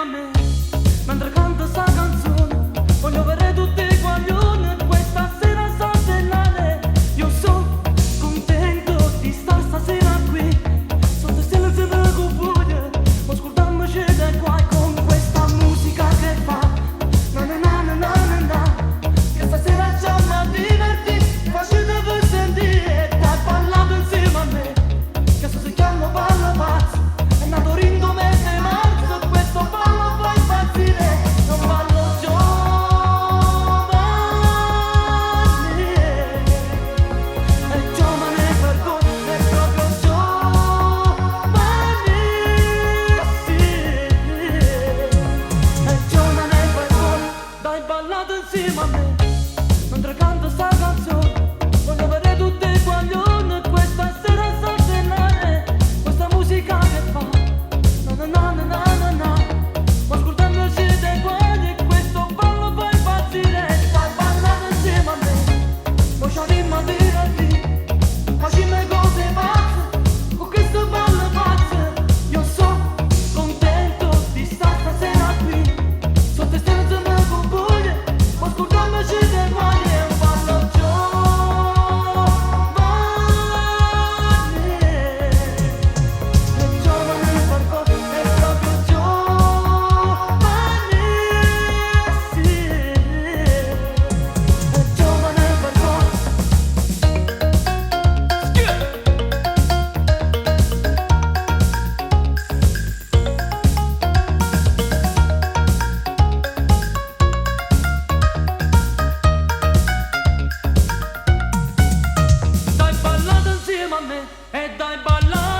insieme a me, mentre canto sta canzone, voglio vedere tutti i guaglioni, questa sera sta stellare, io sono contento di stare stasera qui, sotto stelle insieme con voi, ma ascoltandoci da qua con questa musica che fa, na na na na na na na, che stasera ci a divertire, facete voi sentire, dai ballate insieme a me, che sto si chiama Ballo Pazzo. È nato Rindo mese marzo, questo ballo fa impazzire, è un ballo giovane, è giovane per voi, è proprio giovane, sì, è giovane per voi, dai ballate insieme a me, mentre canto sta canzone, voglio vedere tutti i guaglioni, questa sera sta stellare, questa musica che fa. Na na na na na na, ma ascoltandoci dei guagli, questo ballo fa impazzire, stai ballando insieme a me, mo ci arriva a divertire, facciamo cose pazze, con questo ballo pazzo, io sono contento di stare stasera qui, sotto stelle insieme con voi, ma ascoltandoci dei guagli, è un ballo giovane, è giovane per voi, è proprio giovane, sì, è giovane per voi. Dai ballate insieme a me e dai ballate